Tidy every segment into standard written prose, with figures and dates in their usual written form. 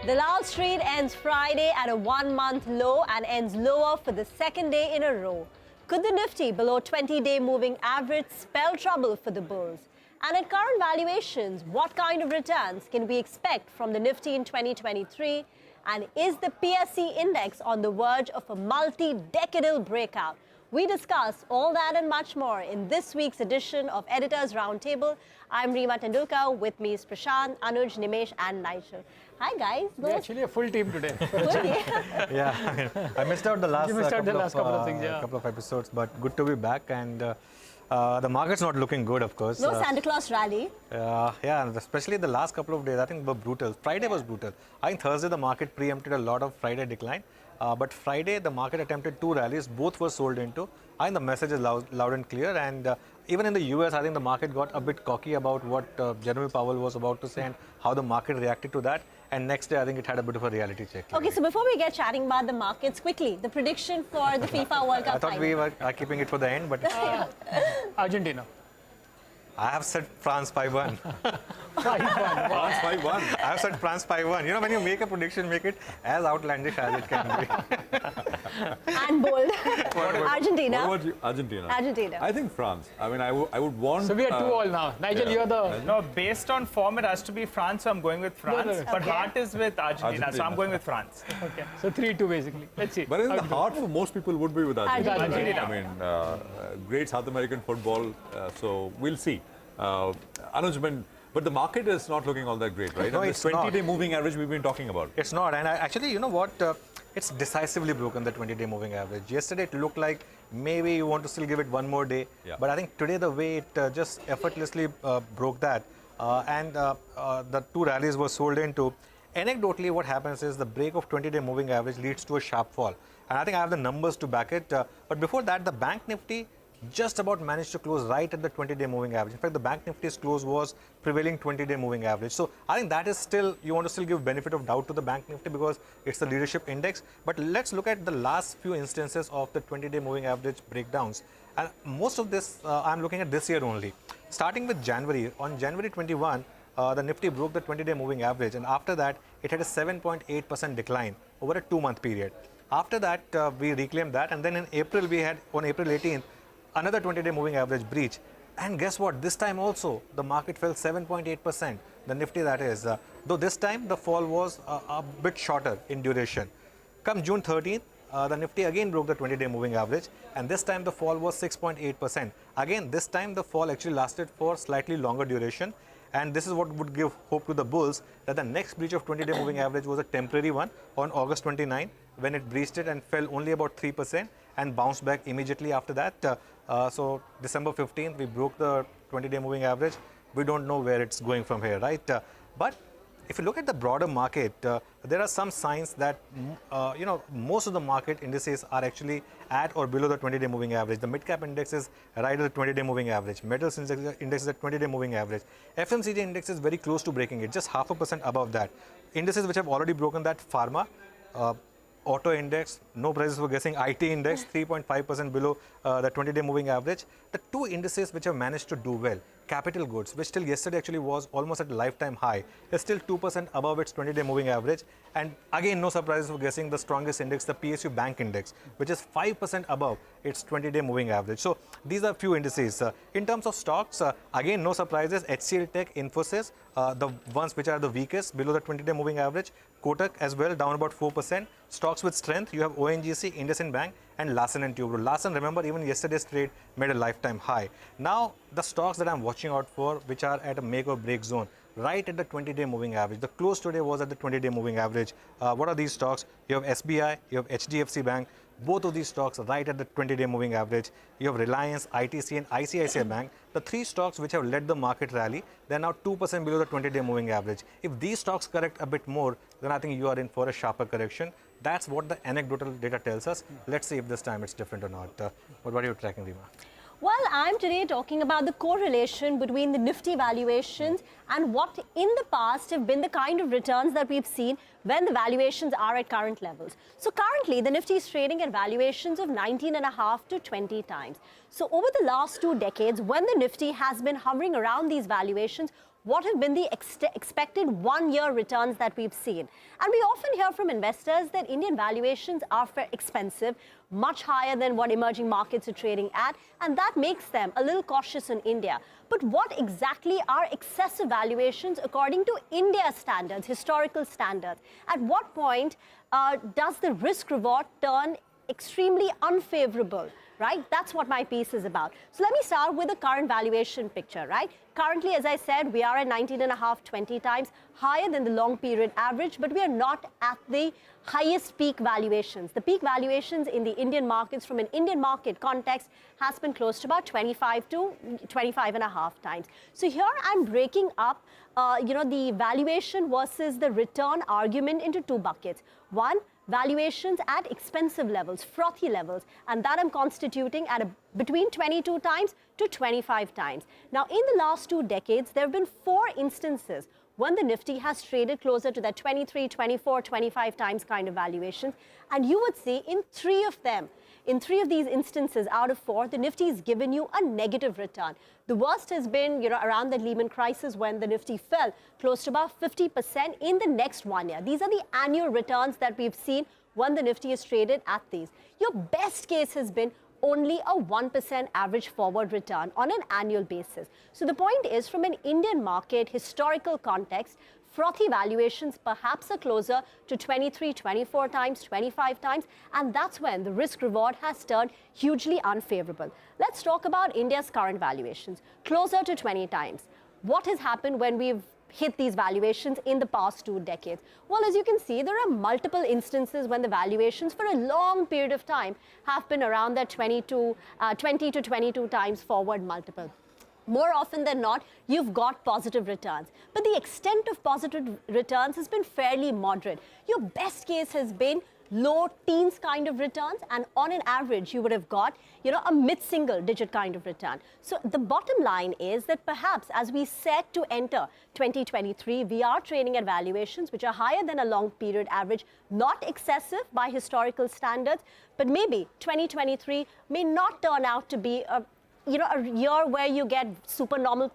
Dalal Street ends Friday at a one-month low and ends lower for the second day in a row. Could the Nifty below 20-day moving average spell trouble for the bulls? And at current valuations, what kind of returns can we expect from the Nifty in 2023? And is the PSE index on the verge of a multi-decadal breakout? We discuss all that and much more in this week's edition of Editor's Roundtable. I'm Reema Tendulkar. With me is Prashant, Anuj, Nimesh and Nigel. Hi guys. We're actually a full team today. Yeah, I missed out the last, couple of things, yeah. couple of episodes, but good to be back. And the market's not looking good, of course. No Santa Claus rally. Yeah, and especially the last couple of days, I think were brutal. Friday was brutal. I think Thursday the market preempted a lot of Friday decline. But Friday, the market attempted two rallies. Both were sold into. I think the message is loud and clear. And even in the US, I think the market got a bit cocky about what Jeremy Powell was about to say and how the market reacted to that. And next day, I think it had a bit of a reality check. Okay, so before we get chatting about the markets, quickly, the prediction for the FIFA World Cup I thought final. we were keeping it for the end, but Argentina. I have said France 5-1. 5-1. France 5-1. I have said France 5-1. You know, when you make a prediction, make it as outlandish as it can be. And bold. Argentina. What about you? Argentina? Argentina. I think France. I mean, I would want... So we are 2-2 now. Nigel, you're the... No, based on form, it has to be France, so I'm going with France. No. But Okay. heart is with Argentina, so I'm going with France. Okay, so 3-2 basically. Let's see. But in how the it goes. heart for most people would be with Argentina. Argentina. I mean, great South American football, so we'll see. Anuj, but the market is not looking all that great, right? No, And it's this not. 20-day moving average we've been talking about. It's not. And actually, you know what? It's decisively broken the 20-day moving average. Yesterday, it looked like maybe you want to still give it one more day. Yeah. But I think today, the way it just effortlessly broke that and the two rallies were sold into, anecdotally, what happens is the break of 20-day moving average leads to a sharp fall. And I think I have the numbers to back it. But before that, the Bank Nifty just about managed to close right at the 20-day moving average. In fact, the Bank Nifty's close was prevailing 20-day moving average. So I think that is still, you want to still give benefit of doubt to the Bank Nifty because it's the leadership index. But let's look at the last few instances of the 20-day moving average breakdowns. And most of this, I'm looking at this year only. Starting with January, on January 21, the Nifty broke the 20-day moving average. And after that, it had a 7.8% decline over a 2-month period. After that, we reclaimed that. And then in April, we had, on April 18th, another 20-day moving average breach. And guess what? This time also, the market fell 7.8%, the Nifty that is. Though this time, the fall was a bit shorter in duration. Come June 13th, the Nifty again broke the 20-day moving average. And this time, the fall was 6.8%. Again, this time, the fall actually lasted for slightly longer duration. And this is what would give hope to the bulls that the next breach of 20-day moving average was a temporary one on August 29, when it breached it and fell only about 3% and bounced back immediately after that. So December 15th, we broke the 20-day moving average. We don't know where it's going from here, right? But if you look at the broader market, there are some signs that, most of the market indices are actually at or below the 20-day moving average. The mid-cap index is right at the 20-day moving average. Metals index is at 20-day moving average. FMCG index is very close to breaking it, just 0.5% above that. Indices which have already broken that, pharma, auto index, no prices for guessing, IT index, 3.5% below the 20-day moving average. The two indices which have managed to do well, capital goods, which till yesterday actually was almost at a lifetime high, is still 2% above its 20-day moving average. And again, no surprises for guessing, the strongest index, the PSU bank index, which is 5% above its 20-day moving average. So these are few indices. In terms of stocks, again, no surprises, HCL Tech, Infosys, the ones which are the weakest, below the 20-day moving average. Kotak as well, down about 4%. Stocks with strength, you have ONGC, IndusInd Bank, and Larsen & Toubro. Larsen, remember, even yesterday's trade made a lifetime high. Now, the stocks that I'm watching out for, which are at a make or break zone, right at the 20-day moving average. The close today was at the 20-day moving average. What are these stocks? You have SBI, you have HDFC Bank. Both of these stocks right at the 20-day moving average. You have Reliance, ITC, and ICICI Bank. The three stocks which have led the market rally, they're now 2% below the 20-day moving average. If these stocks correct a bit more, then I think you are in for a sharper correction. That's what the anecdotal data tells us. Let's see if this time it's different or not. What are you tracking, Reema? Well, I'm today talking about the correlation between the Nifty valuations and what in the past have been the kind of returns that we've seen when the valuations are at current levels. So currently, the Nifty is trading at valuations of 19.5 to 20 times. So over the last 2 decades, when the Nifty has been hovering around these valuations, what have been the expected one-year returns that we've seen. And we often hear from investors that Indian valuations are expensive, much higher than what emerging markets are trading at, and that makes them a little cautious in India. But what exactly are excessive valuations according to India's standards, historical standards? At what point does the risk-reward turn extremely unfavorable, right? That's what my piece is about. So let me start with the current valuation picture, right? Currently, as I said, we are at 19.5, 20 times, higher than the long period average, but we are not at the highest peak valuations. The peak valuations in the Indian markets from an Indian market context has been close to about 25 to 25.5 times. So here I'm breaking up the valuation versus the return argument into two buckets. One, valuations at expensive levels, frothy levels, and that I'm constituting at between 22 times to 25 times. Now, in the last 2 decades, there have been 4 instances when the Nifty has traded closer to that 23, 24, 25 times kind of valuations, and you would see in 3 of them, in 3 of these instances out of 4, the Nifty has given you a negative return. The worst has been, around the Lehman crisis when the Nifty fell close to about 50% in the next 1 year. These are the annual returns that we've seen when the Nifty is traded at these. Your best case has been only a 1% average forward return on an annual basis. So the point is, from an Indian market historical context, frothy valuations perhaps are closer to 23, 24 times, 25 times, and that's when the risk-reward has turned hugely unfavorable. Let's talk about India's current valuations, closer to 20 times. What has happened when we've hit these valuations in the past 2 decades? Well, as you can see, there are multiple instances when the valuations for a long period of time have been around that 20 to 22 times forward multiple. More often than not, you've got positive returns. But the extent of positive returns has been fairly moderate. Your best case has been low teens kind of returns, and on an average, you would have got, a mid-single digit kind of return. So the bottom line is that perhaps as we set to enter 2023, we are trading at valuations which are higher than a long period average, not excessive by historical standards, but maybe 2023 may not turn out to be a year where you get supernormal,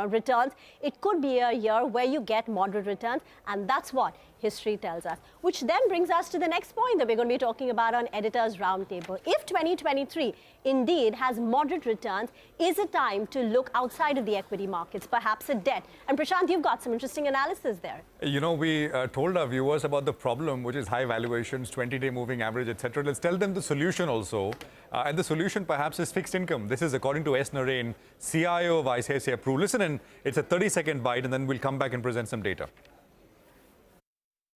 returns. It could be a year where you get moderate returns, and that's what history tells us. Which then brings us to the next point that we're going to be talking about on Editor's Roundtable. If 2023 indeed has moderate returns, is it time to look outside of the equity markets, perhaps at debt? And Prashant, you've got some interesting analysis there. We told our viewers about the problem, which is high valuations, 20-day moving average, etc. Let's tell them the solution also. And the solution perhaps is fixed income. This is according to S. Narain, CIO of ICICI Pru. Listen in, it's a 30-second bite, and then we'll come back and present some data.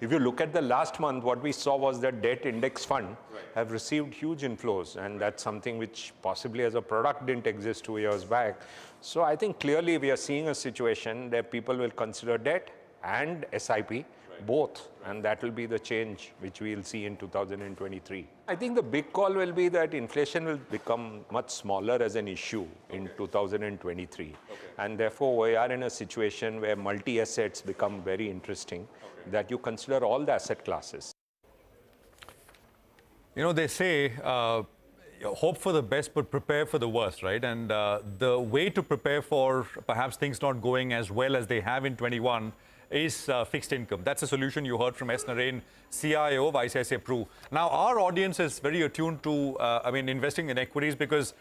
If you look at the last month, what we saw was that debt index fund have received huge inflows, and that's something which possibly as a product didn't exist 2 years back. So I think clearly we are seeing a situation that people will consider debt and SIP, both, and that will be the change which we will see in 2023. I think the big call will be that inflation will become much smaller as an issue in 2023. And therefore, we are in a situation where multi-assets become very interesting, that you consider all the asset classes. They say, hope for the best, but prepare for the worst, right? And the way to prepare for perhaps things not going as well as they have in 21 is fixed income. That's a solution you heard from S. Narain, CIO of ICICI Pru. Now, our audience is very attuned to, investing in equities because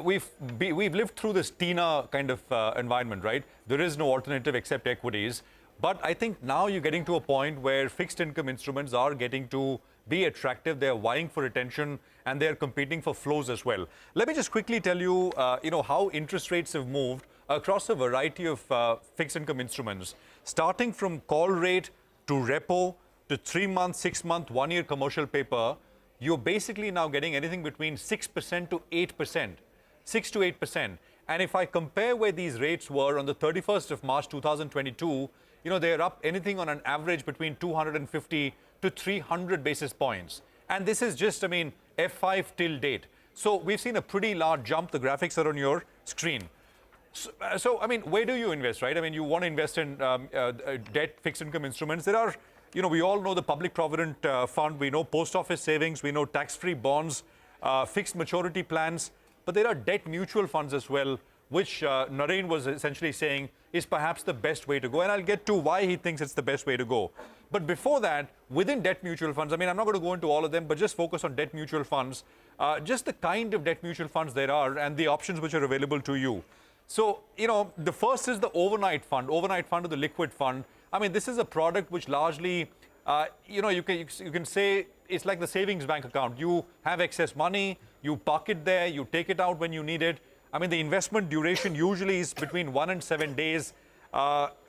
we've lived through this TINA kind of environment, right? There is no alternative except equities. But I think now you're getting to a point where fixed income instruments are getting to be attractive. They're vying for attention and they're competing for flows as well. Let me just quickly tell you, how interest rates have moved across a variety of fixed income instruments, starting from call rate to repo to 3-month, 6-month, 1-year commercial paper. You're basically now getting anything between 6% to 8%, 6 to 8%. And if I compare where these rates were on the 31st of March 2022, they're up anything on an average between 250 to 300 basis points. And this is just, F5 till date. So we've seen a pretty large jump. The graphics are on your screen. So where do you invest, right? You want to invest in debt, fixed income instruments. There are, we all know the Public Provident Fund. We know post office savings. We know tax-free bonds, fixed maturity plans. But there are debt mutual funds as well, which Nareen was essentially saying is perhaps the best way to go. And I'll get to why he thinks it's the best way to go. But before that, within debt mutual funds, I mean, I'm not going to go into all of them, but just focus on debt mutual funds, just the kind of debt mutual funds there are and the options which are available to you. So, the first is the overnight fund or the liquid fund. I mean, this is a product which largely, you can say it's like the savings bank account. You have excess money, you park it there, you take it out when you need it. I mean, the investment duration usually is between 1 and 7 days.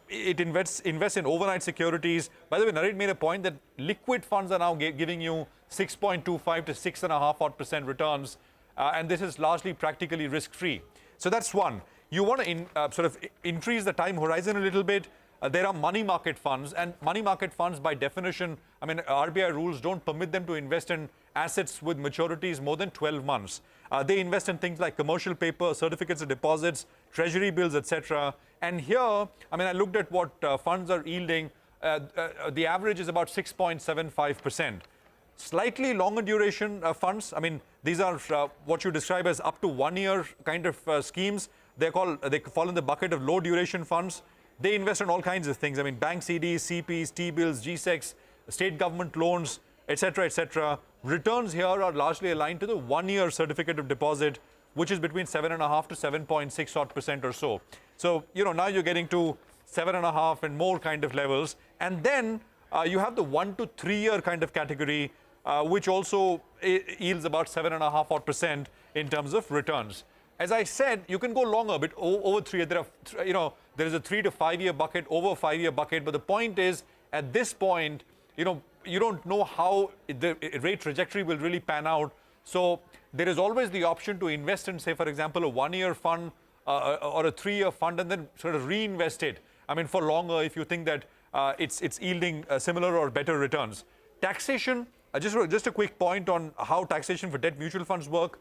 It invests in overnight securities. By the way, Nareen made a point that liquid funds are now giving you 6.25 to 6.5% returns, and this is largely practically risk-free. So that's one. You want to sort of increase the time horizon a little bit. There are money market funds, and money market funds by definition, I mean, RBI rules don't permit them to invest in assets with maturities more than 12 months. They invest in things like commercial paper, certificates of deposits, treasury bills, etc. And here, I mean, I looked at what funds are yielding. The average is about 6.75%. Slightly longer duration funds. I mean, these are what you describe as up to 1 year kind of schemes. They fall in the bucket of low duration funds. They invest in all kinds of things. I mean, bank CDs, CPs, T-bills, GSECs, state government loans, etc., etc. Returns here are largely aligned to the 1 year certificate of deposit, which is between 7.5 to 7.6 odd percent or so. So, now you're getting to 7.5 and more kind of levels. And then you have the 1 to 3 year kind of category, which also yields about 7.5 odd percent in terms of returns. As I said, you can go longer, but over 3 years. There is a 3 to 5 year bucket, over 5 year bucket. But the point is, at this point, you don't know how the rate trajectory will really pan out. So there is always the option to invest in, say, for example, a 1 year fund or a 3 year fund and then sort of reinvest it. I mean, for longer if you think that it's yielding similar or better returns. Taxation, just a quick point on how taxation for debt mutual funds work.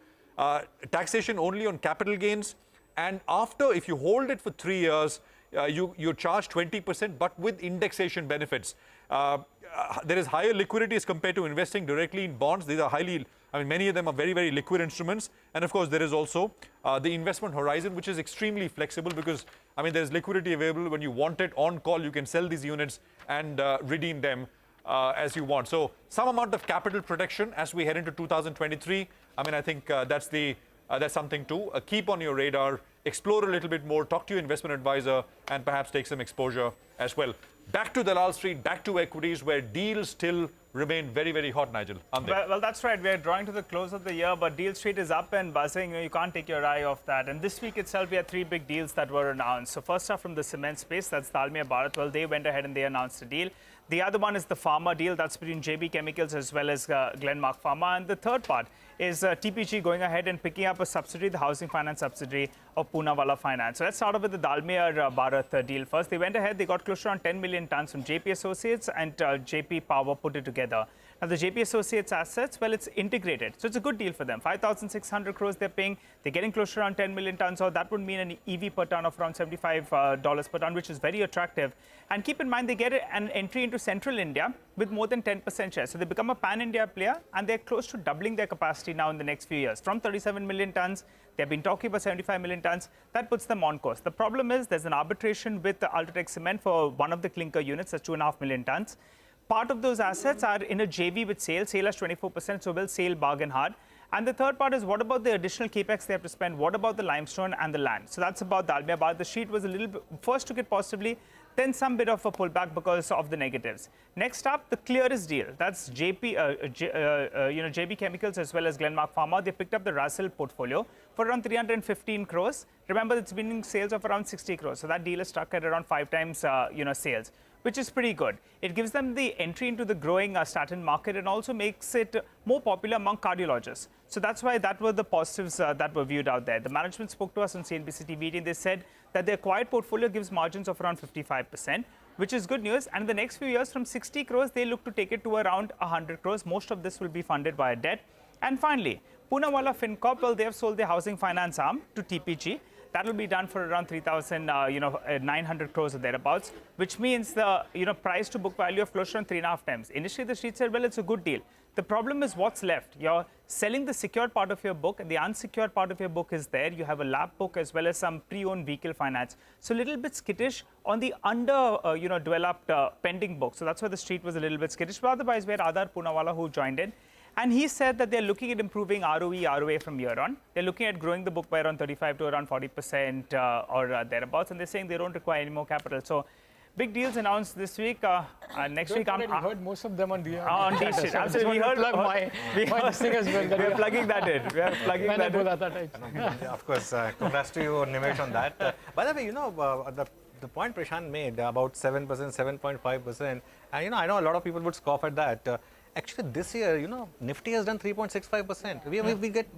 Taxation only on capital gains, and after, if you hold it for 3 years, you charge 20%, but with indexation benefits. There is higher liquidity as compared to investing directly in bonds. These are many of them are very, very liquid instruments. And of course, there is also the investment horizon, which is extremely flexible because, there's liquidity available when you want it on call. You can sell these units and redeem them as you want. So some amount of capital protection as we head into 2023. I think that's something to keep on your radar, explore a little bit more, talk to your investment advisor, and perhaps take some exposure as well. Back to Dalal Street, back to equities, where deals still remain very, very hot, Nigel. Well, that's right. We're drawing to the close of the year, but Dalal Street is up and buzzing. You can't take your eye off that. And this week itself, we had 3 big deals that were announced. So first up from the cement space, that's Dalmia Bharat. Well, they went ahead and they announced a deal. The other one is the pharma deal. That's between JB Chemicals as well as Glenmark Pharma. And the third part is TPG going ahead and picking up a subsidiary, the housing finance subsidiary of Poonawalla Finance. So let's start off with the Dalmia Bharat deal first. They went ahead, they got close to around 10 million tons from JP Associates and JP Power put it together. Now, the JP Associates assets, well, it's integrated. So it's a good deal for them. 5,600 crores they're paying. They're getting close to around 10 million tons. So that would mean an EV per ton of around $75 per ton, which is very attractive. And keep in mind, they get an entry into central India with more than 10% share. So they become a pan-India player, and they're close to doubling their capacity now in the next few years. From 37 million tons, they've been talking about 75 million tons. That puts them on course. The problem is there's an arbitration with the Ultratech Cement for one of the clinker units, that's 2.5 million tons. Part of those assets are in a JV with SAIL. SAIL has 24%, so will SAIL bargain hard. And the third part is, what about the additional capex they have to spend? What about the limestone and the land? So that's about Dalmia Bharat. The sheet was a little bit, first took it positively, then some bit of a pullback because of the negatives. Next up, the clearest deal. That's JB Chemicals as well as Glenmark Pharma. They picked up the Russell portfolio for around 315 crores. Remember, it's been sales of around 60 crores. So that deal is struck at around 5 times, sales, which is pretty good. It gives them the entry into the growing statin market and also makes it more popular among cardiologists. So that's why that were the positives that were viewed out there. The management spoke to us on CNBC-TV18. They said that the acquired portfolio gives margins of around 55%, which is good news. And in the next few years, from 60 crores, they look to take it to around 100 crores. Most of this will be funded via debt. And finally, Poonawalla FinCorp, well, they have sold their housing finance arm to TPG. That will be done for around 3,900 crores or thereabouts, which means the price to book value of close to around 3.5 times. Initially, the street said, well, it's a good deal. The problem is what's left. You're selling the secured part of your book, and the unsecured part of your book is there. You have a lap book as well as some pre-owned vehicle finance. So a little bit skittish on the developed pending book. So that's why the street was a little bit skittish. But otherwise, we had Adar Poonawalla who joined in. And he said that they're looking at improving ROE, ROA from here on. They're looking at growing the book by around 35 to around 40% or thereabouts. And they're saying they don't require any more capital. So big deals announced this week. Next week, we heard most of them on the on D Street. Absolutely, we heard plug my thing as well. We are plugging that in. We are plugging that in. Yeah, of course, congrats to you, Nimesh, on that. By the way, the point Prashant made about 7%, 7.5%, and I know a lot of people would scoff at that. Actually, this year, Nifty has done 3.65%.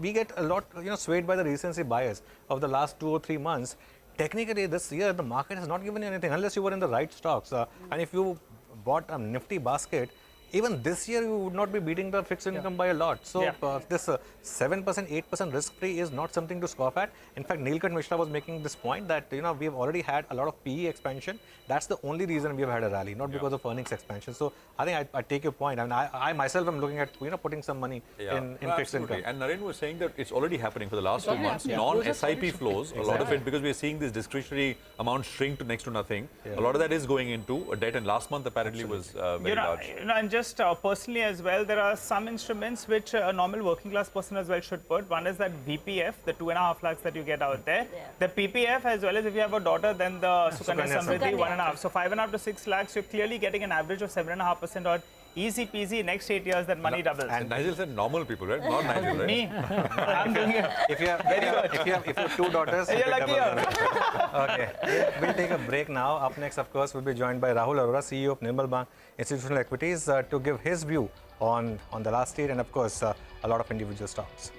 We get a lot, swayed by the recency bias of the last 2 or 3 months. Technically, this year, the market has not given you anything unless you were in the right stocks. And if you bought a Nifty basket, even this year, you would not be beating the fixed income by a lot. So this 7%, 8% risk-free is not something to scoff at. In fact, Neelkanth Mishra was making this point that, we've already had a lot of PE expansion. That's the only reason we've had a rally, not because of earnings expansion. So I think I take your point. I mean, I myself am looking at, putting some money in fixed income. And Naren was saying that it's already happening for the last 2 months. Non-SIP flows, a lot of it, because we are seeing this discretionary amount shrink to next to nothing. A lot of that is going into debt, and last month apparently was very large. And just personally as well, there are some instruments which a normal working class person as well should put. One is that VPF, the 2.5 lakhs that you get out there. The PPF, as well as if you have a daughter, then the Sukanya Samriddhi 1.5. So 5.5 to 6 lakhs, you're clearly getting an average of 7.5% or easy peasy. Next 8 years, that money doubles. And Nigel said normal people, right? Not Nigel, right? Me, I'm doing it. If you have 2 daughters, You're lucky. Okay, we'll take a break now. Up next, of course, we'll be joined by Rahul Arora, CEO of Nirmal Bang Institutional Equities, to give his view on Dalal Street and, of course, a lot of individual stocks.